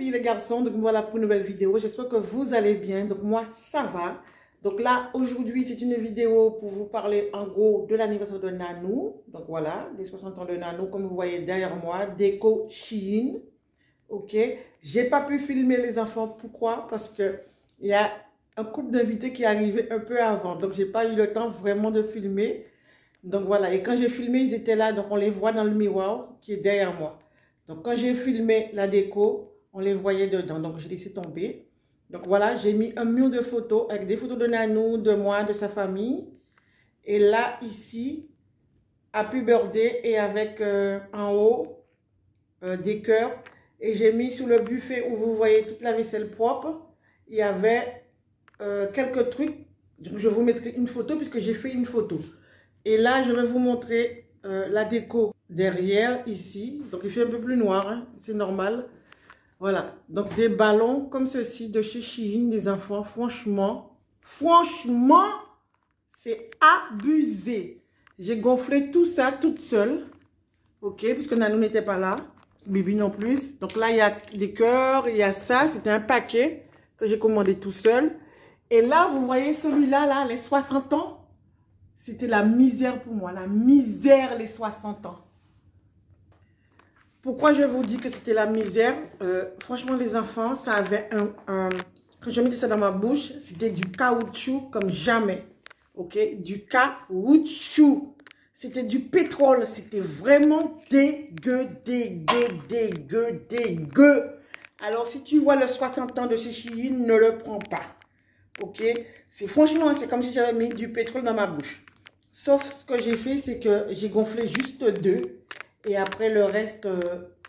filles, les garçons, donc voilà pour une nouvelle vidéo. J'espère que vous allez bien. Donc moi, ça va. Donc là, aujourd'hui, c'est une vidéo pour vous parler en gros de l'anniversaire de Nanou. Donc voilà, les 60 ans de Nanou, comme vous voyez derrière moi, déco Shein. Ok, j'ai pas pu filmer les enfants. Pourquoi? Parce que il y a un couple d'invités qui est arrivé un peu avant. Donc j'ai pas eu le temps vraiment de filmer. Donc voilà, et quand j'ai filmé, ils étaient là. Donc on les voit dans le miroir qui est derrière moi. Donc quand j'ai filmé la déco, on les voyait dedans. Donc j'ai laissé tomber. Donc voilà, j'ai mis un mur de photos avec des photos de Nanou, de moi, de sa famille. Et là, ici, Happy Birthday et avec en haut des cœurs. Et j'ai mis sur le buffet où vous voyez toute la vaisselle propre. Il y avait quelques trucs. Donc je vous mettrai une photo puisque j'ai fait une photo. Et là, je vais vous montrer la déco derrière, ici. Donc, il fait un peu plus noir, hein, c'est normal. Voilà. Donc, des ballons comme ceci de chez Shein, des enfants. Franchement, c'est abusé. J'ai gonflé tout ça toute seule. Ok, puisque Nanou n'était pas là. Bibi non plus. Donc là, il y a des cœurs, il y a ça. C'était un paquet que j'ai commandé tout seul. Et là, vous voyez celui-là, là, les 60 ans. C'était la misère pour moi, la misère les 60 ans. Pourquoi je vous dis que c'était la misère? Franchement, les enfants, ça avait quand je mettais ça dans ma bouche, c'était du caoutchouc comme jamais. Ok? Du caoutchouc. C'était du pétrole. C'était vraiment dégueu. Alors, si tu vois le 60 ans de chez Shein, ne le prends pas. Ok? Franchement, c'est comme si j'avais mis du pétrole dans ma bouche. Sauf ce que j'ai fait, c'est que j'ai gonflé juste 2. Et après, le reste,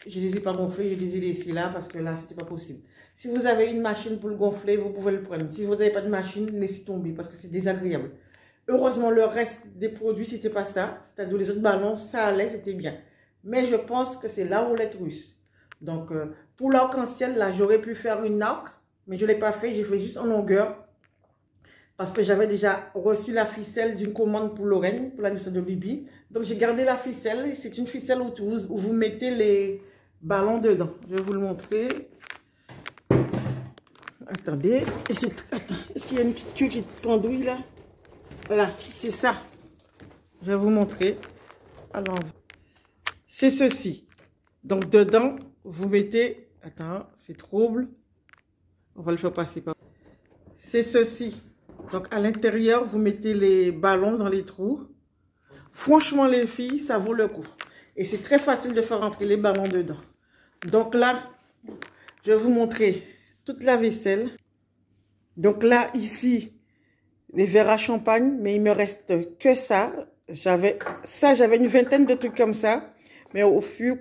je ne les ai pas gonflés, je les ai laissés là parce que là, c'était pas possible. Si vous avez une machine pour le gonfler, vous pouvez le prendre. Si vous n'avez pas de machine, laissez tomber parce que c'est désagréable. Heureusement, le reste des produits, c'était pas ça. C'est-à-dire les autres ballons, ça allait, c'était bien. Mais je pense que c'est la roulette russe. Donc, pour l'arc-en-ciel, là, j'aurais pu faire une arc, mais je ne l'ai pas fait. J'ai fait juste en longueur. Parce que j'avais déjà reçu la ficelle d'une commande pour Lorraine, pour l'anniversaire de Bibi. Donc, j'ai gardé la ficelle. C'est une ficelle où vous mettez les ballons dedans. Je vais vous le montrer. Attendez. Est-ce qu'il y a une petite queue qui pendouille là? Voilà, c'est ça. Je vais vous montrer. Alors, c'est ceci. Donc, dedans, vous mettez... Attends, c'est trouble. On va le faire passer par... C'est ceci. Donc, à l'intérieur, vous mettez les ballons dans les trous. Franchement, les filles, ça vaut le coup. Et c'est très facile de faire rentrer les ballons dedans. Donc là, je vais vous montrer toute la vaisselle. Donc là, ici, les verres à champagne. Mais il me reste que ça. J'avais une vingtaine de trucs comme ça. Mais au fur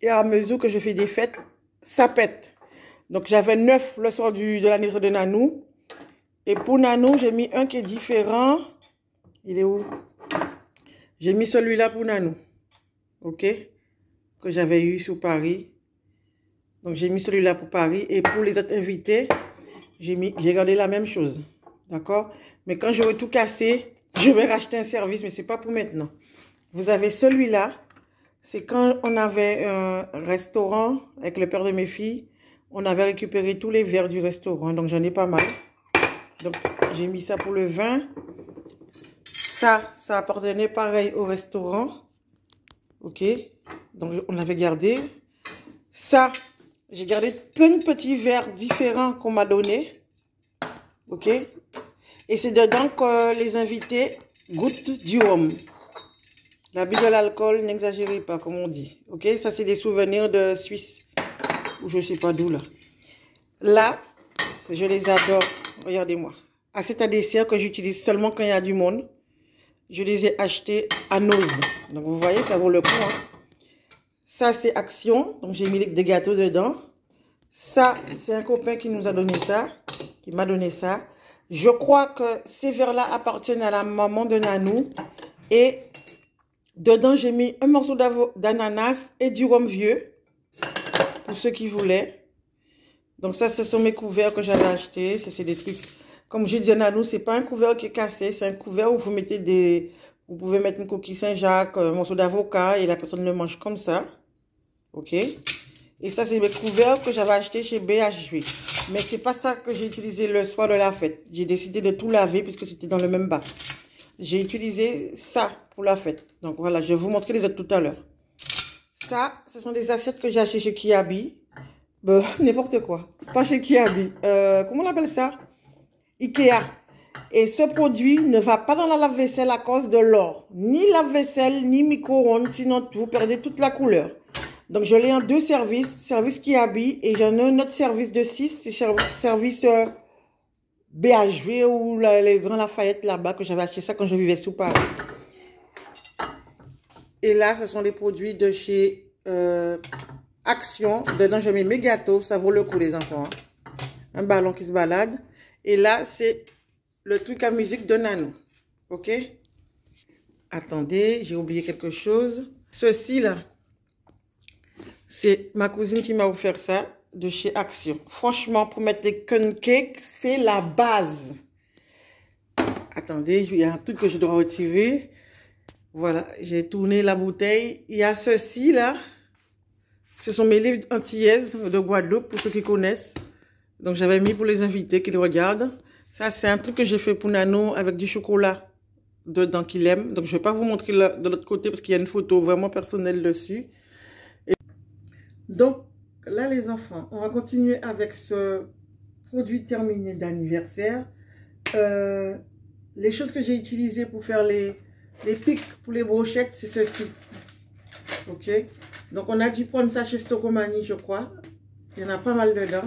et à mesure que je fais des fêtes, ça pète. Donc, j'avais 9 le soir de l'anniversaire de Nanou. Et pour Nanou, j'ai mis un qui est différent. Il est où? J'ai mis celui-là pour Nanou. Ok? Que j'avais eu sur Paris. Donc, j'ai mis celui-là pour Paris. Et pour les autres invités, j'ai gardé la même chose. D'accord? Mais quand j'aurai tout cassé, je vais racheter un service. Mais ce n'est pas pour maintenant. Vous avez celui-là. C'est quand on avait un restaurant avec le père de mes filles. On avait récupéré tous les verres du restaurant. Donc, j'en ai pas mal. Donc, j'ai mis ça pour le vin. Ça appartenait pareil au restaurant. Ok. Donc, on avait gardé. Ça, j'ai gardé plein de petits verres différents qu'on m'a donné. Ok. Et c'est dedans que les invités goûtent du rhum. L'abus de l'alcool, n'exagérez pas, comme on dit. Ok. Ça, c'est des souvenirs de Suisse. Ou je ne sais pas d'où, là. Là, je les adore. Regardez-moi. Assiettes à dessert que j'utilise seulement quand il y a du monde. Je les ai achetés à Nose. Donc, vous voyez, ça vaut le coup. Hein. Ça, c'est Action. Donc, j'ai mis des gâteaux dedans. Ça, c'est un copain qui nous a donné ça. Qui m'a donné ça. Je crois que ces verres-là appartiennent à la maman de Nanou. Et dedans, j'ai mis un morceau d'ananas et du rhum vieux. Pour ceux qui voulaient. Donc ça, ce sont mes couverts que j'avais achetés. C'est des trucs, comme j'ai dit à Nanou, c'est pas un couvert qui est cassé. C'est un couvert où vous mettez vous pouvez mettre une coquille Saint-Jacques, un morceau d'avocat et la personne le mange comme ça. Ok. Et ça, c'est mes couverts que j'avais acheté chez BHV. Mais c'est pas ça que j'ai utilisé le soir de la fête. J'ai décidé de tout laver puisque c'était dans le même bac. J'ai utilisé ça pour la fête. Donc voilà, je vais vous montrer les autres tout à l'heure. Ça, ce sont des assiettes que j'ai achetées chez Kiabi. N'importe quoi. Pas chez Kiabi. Comment on appelle ça? Ikea. Et ce produit ne va pas dans la lave-vaisselle à cause de l'or. Ni lave-vaisselle, ni micro-ondes. Sinon, vous perdez toute la couleur. Donc, je l'ai en 2 services. Service Kiabi. Et j'en ai un autre service de 6. C'est service BHV ou les Grands Lafayette là-bas. Que j'avais acheté ça quand je vivais sous Paris. Et là, ce sont les produits de chez Action. Dedans, je mets mes gâteaux. Ça vaut le coup, les enfants. Un ballon qui se balade. Et là, c'est le truc à musique de Nano. Ok? Attendez, j'ai oublié quelque chose. Ceci, là, c'est ma cousine qui m'a offert ça de chez Action. Franchement, pour mettre les cupcakes, c'est la base. Attendez, il y a un truc que je dois retirer. Voilà, j'ai tourné la bouteille. Il y a ceci, là. Ce sont mes livres antillaises de Guadeloupe, pour ceux qui connaissent. Donc, j'avais mis pour les invités qui les regardent. Ça, c'est un truc que j'ai fait pour Nano avec du chocolat dedans qu'il aime. Donc, je ne vais pas vous montrer de l'autre côté parce qu'il y a une photo vraiment personnelle dessus. Donc, là, les enfants, on va continuer avec ce produit terminé d'anniversaire. Les choses que j'ai utilisées pour faire les pics pour les brochettes, c'est ceci. Ok? Donc, on a dû prendre ça chez Stocomanie, je crois. Il y en a pas mal dedans.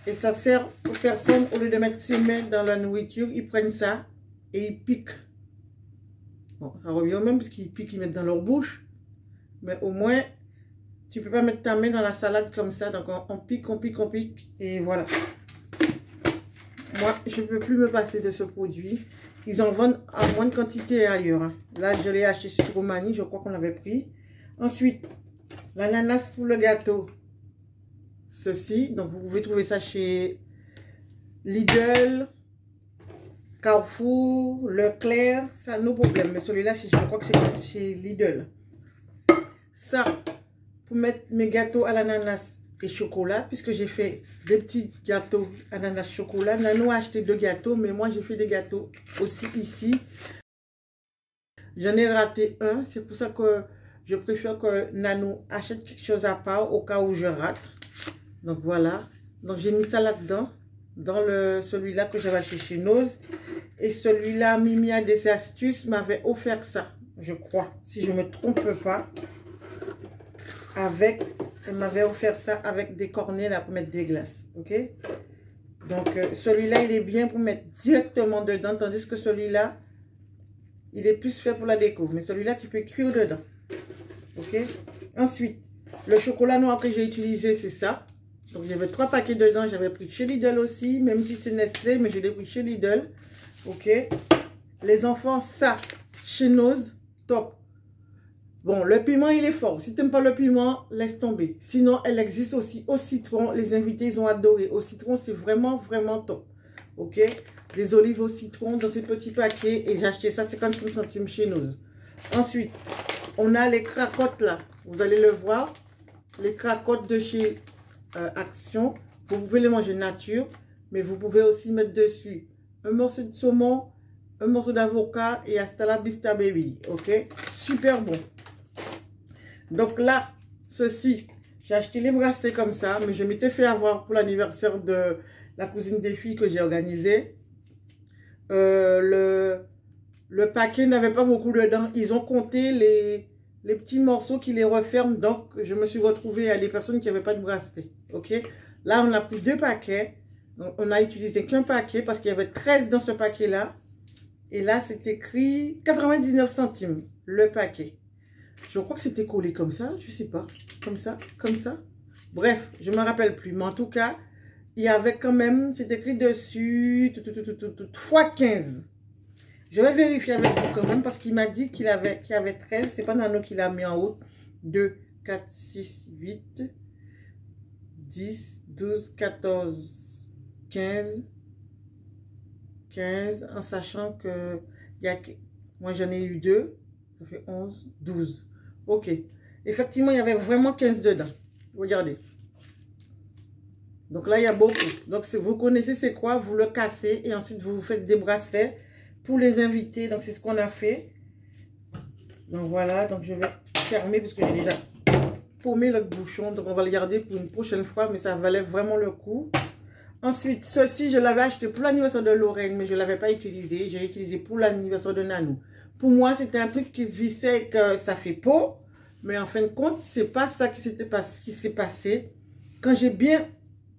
Et ça sert aux personnes, au lieu de mettre ses mains dans la nourriture, ils prennent ça et ils piquent. Bon, ça revient au même parce qu'ils piquent, ils mettent dans leur bouche. Mais au moins, tu ne peux pas mettre ta main dans la salade comme ça. Donc, on pique, on pique, on pique. Et voilà. Moi, je ne peux plus me passer de ce produit. Ils en vendent à moindre quantité ailleurs. Hein. Là, je l'ai acheté chez Romani. Je crois qu'on l'avait pris. Ensuite, l'ananas pour le gâteau. Ceci, donc vous pouvez trouver ça chez Lidl, Carrefour, Leclerc, ça nos problèmes. Mais celui-là, je crois que c'est chez Lidl. Ça, pour mettre mes gâteaux à l'ananas et chocolat, puisque j'ai fait des petits gâteaux ananas chocolat. Nano a acheté 2 gâteaux, mais moi j'ai fait des gâteaux aussi ici. J'en ai raté un, c'est pour ça que je préfère que Nano achète quelque chose à part au cas où je rate. Donc voilà, donc j'ai mis ça là-dedans, dans celui-là que j'avais acheté chez Nose. Et celui-là, Mimi a des astuces, m'avait offert ça, je crois, si je ne me trompe pas. Elle m'avait offert ça avec des cornets là pour mettre des glaces, ok? Donc celui-là, il est bien pour mettre directement dedans, tandis que celui-là, il est plus fait pour la déco. Mais celui-là, tu peux cuire dedans, ok? Ensuite, le chocolat noir que j'ai utilisé, c'est ça. Donc, j'avais 3 paquets dedans. J'avais pris chez Lidl aussi, même si c'est Nestlé, mais je l'ai pris chez Lidl. Ok. Les enfants, ça, chez Nose, top. Bon, le piment, il est fort. Si tu n'aimes pas le piment, laisse tomber. Sinon, elle existe aussi au citron. Les invités, ils ont adoré. Au citron, c'est vraiment, vraiment top. Ok. Des olives au citron dans ces petits paquets. Et j'ai acheté ça 55 centimes chez Nose. Ensuite, on a les cracottes là. Vous allez le voir. Les cracottes de chez Action. Vous pouvez les manger nature, mais vous pouvez aussi mettre dessus un morceau de saumon, un morceau d'avocat et hasta la vista baby. Ok, super bon. Donc là, ceci, j'ai acheté les bracelets comme ça, mais je m'étais fait avoir pour l'anniversaire de la cousine des filles que j'ai organisé. Le paquet n'avait pas beaucoup dedans. Ils ont compté les petits morceaux qui les referment. Donc, je me suis retrouvée à des personnes qui n'avaient pas de bracelet. Ok. Là, on a pris 2 paquets. Donc, on a utilisé qu'un paquet parce qu'il y avait 13 dans ce paquet-là. Et là, c'est écrit 99 centimes le paquet. Je crois que c'était collé comme ça. Je ne sais pas. Comme ça. Comme ça. Bref, je ne me rappelle plus. Mais en tout cas, il y avait quand même, c'est écrit dessus, fois 15. Je vais vérifier avec vous quand même parce qu'il m'a dit qu'il y avait 13. C'est pas Nano qui l'a mis en haut. 2, 4, 6, 8, 10, 12, 14, 15. 15. En sachant que moi j'en ai eu 2. Ça fait 11, 12. Ok. Effectivement, il y avait vraiment 15 dedans. Regardez. Donc là, il y a beaucoup. Donc, vous connaissez c'est quoi? Vous le cassez et ensuite, vous faites des bracelets pour les invités. Donc, c'est ce qu'on a fait. Donc, voilà. Donc, je vais fermer parce que j'ai déjà paumé le bouchon. Donc, on va le garder pour une prochaine fois. Mais ça valait vraiment le coup. Ensuite, ceci, je l'avais acheté pour l'anniversaire de Lorraine. Mais je ne l'avais pas utilisé. J'ai utilisé pour l'anniversaire de Nanou. Pour moi, c'était un truc qui se vissait et que ça fait peau. Mais en fin de compte, c'est pas ça qui s'est passé. Quand j'ai bien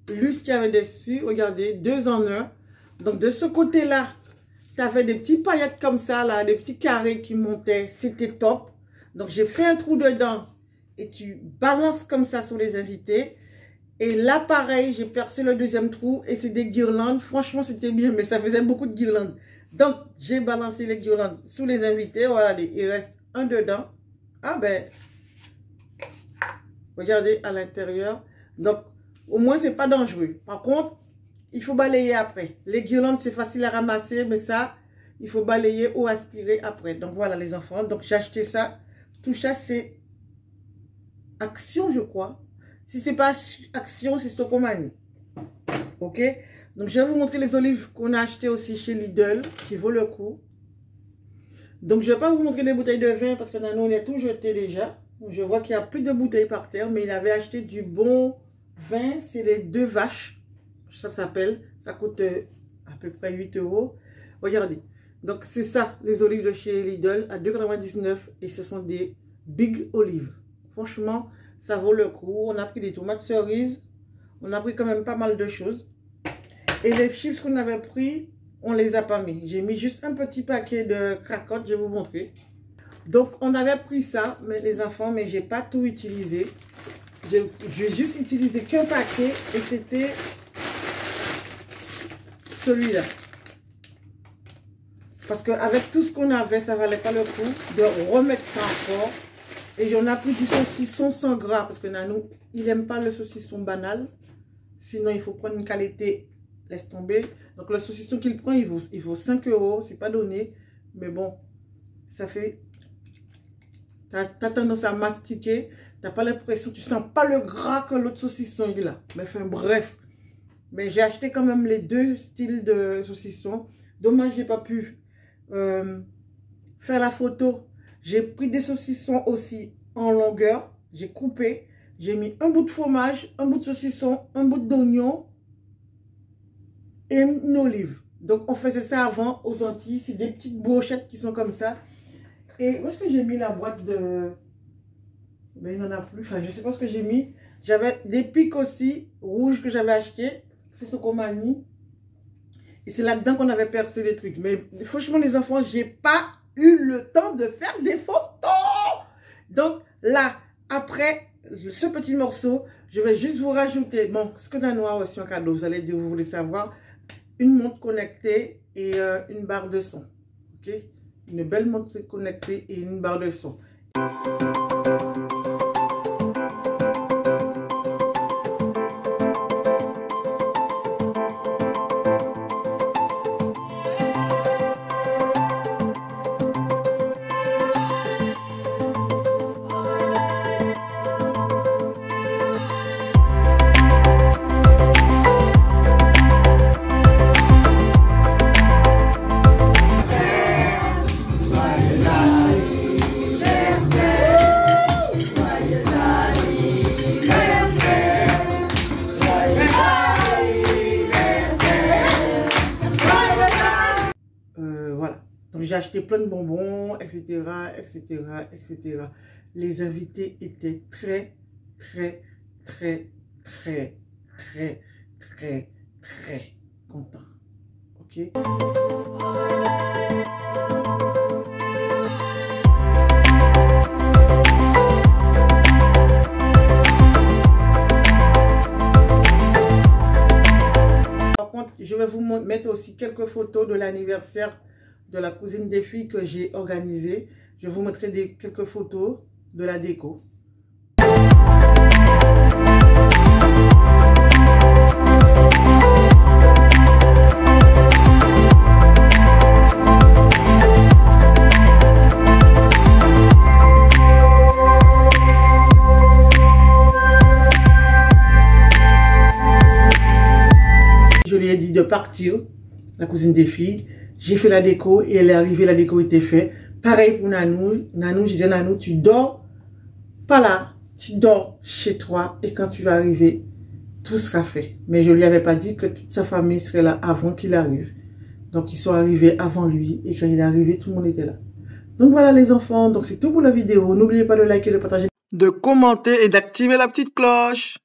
lu ce qu'il y avait dessus, regardez, 2 en 1. Donc, de ce côté-là, tu avais des petits paillettes comme ça, là, des petits carrés qui montaient. C'était top. Donc, j'ai fait un trou dedans et tu balances comme ça sur les invités. Et là, pareil, j'ai percé le deuxième trou et c'est des guirlandes. Franchement, c'était bien, mais ça faisait beaucoup de guirlandes. Donc, j'ai balancé les guirlandes sous les invités. Voilà, il reste un dedans. Ah ben, regardez à l'intérieur. Donc, au moins, c'est pas dangereux. Par contre, il faut balayer après. Les guirlandes, c'est facile à ramasser, mais ça, il faut balayer ou aspirer après. Donc, voilà les enfants. Donc, j'ai acheté ça. Tout ça, c'est Action, je crois. Si c'est pas Action, c'est Stocomanie. Ok? Donc, je vais vous montrer les olives qu'on a achetées aussi chez Lidl, qui vaut le coup. Donc, je ne vais pas vous montrer les bouteilles de vin parce que Nanou, on a tout jeté déjà. Je vois qu'il n'y a plus de bouteilles par terre, mais il avait acheté du bon vin. C'est les 2 vaches. Ça s'appelle. Ça coûte à peu près 8 €. Regardez. Donc, c'est ça, les olives de chez Lidl à 2,99 €. Et ce sont des big olives. Franchement, ça vaut le coup. On a pris des tomates cerises. On a pris quand même pas mal de choses. Et les chips qu'on avait pris, on les a pas mis. J'ai mis juste un petit paquet de cracottes, je vais vous montrer. Donc, on avait pris ça, mais les enfants, mais j'ai pas tout utilisé. J'ai juste utilisé qu'un paquet et c'était celui-là. Parce qu'avec tout ce qu'on avait, ça valait pas le coup de remettre ça encore. Et j'en ai pris du saucisson sans gras parce que Nanou, il n'aime pas le saucisson banal. Sinon, il faut prendre une qualité, laisse tomber. Donc, le saucisson qu'il prend, il vaut 5 €. C'est pas donné. Mais bon, ça fait... Tu as tendance à mastiquer. Tu n'as pas l'impression, tu sens pas le gras que l'autre saucisson il a. Mais enfin, bref. Mais j'ai acheté quand même les 2 styles de saucisson. Dommage, j'ai pas pu faire la photo. J'ai pris des saucissons aussi en longueur. J'ai coupé. J'ai mis un bout de fromage, un bout de saucisson, un bout d'oignon et une olive. Donc, on faisait ça avant aux Antilles. C'est des petites brochettes qui sont comme ça. Et où est-ce que j'ai mis la boîte de... Ben, il n'en a plus. Enfin, je ne sais pas ce que j'ai mis. J'avais des pics aussi rouges que j'avais achetés. C'est ce qu'on m'a mis. Et c'est là-dedans qu'on avait percé les trucs. Mais franchement, les enfants, j'ai pas eu le temps de faire des photos. Donc, là, après ce petit morceau, je vais juste vous rajouter, bon, ce que Nanou a reçu en cadeau, vous allez dire, vous voulez savoir, une montre connectée et une barre de son. Ok? Une belle montre connectée et une barre de son. J'ai acheté plein de bonbons, etc., etc., etc. Les invités étaient très, très, très, très, très, très, très contents. Ok? Par contre, je vais vous mettre aussi quelques photos de l'anniversaire de la cousine des filles que j'ai organisée. Je vous montrerai quelques photos de la déco. partir, la cousine des filles. J'ai fait la déco et elle est arrivée, la déco était faite. Pareil pour Nanou. Nanou, j'ai dit à Nanou, tu dors pas là, tu dors chez toi et quand tu vas arriver, tout sera fait. Mais je lui avais pas dit que toute sa famille serait là avant qu'il arrive. Donc ils sont arrivés avant lui et quand il est arrivé, tout le monde était là. Donc voilà les enfants, donc c'est tout pour la vidéo. N'oubliez pas de liker, de partager, de commenter et d'activer la petite cloche.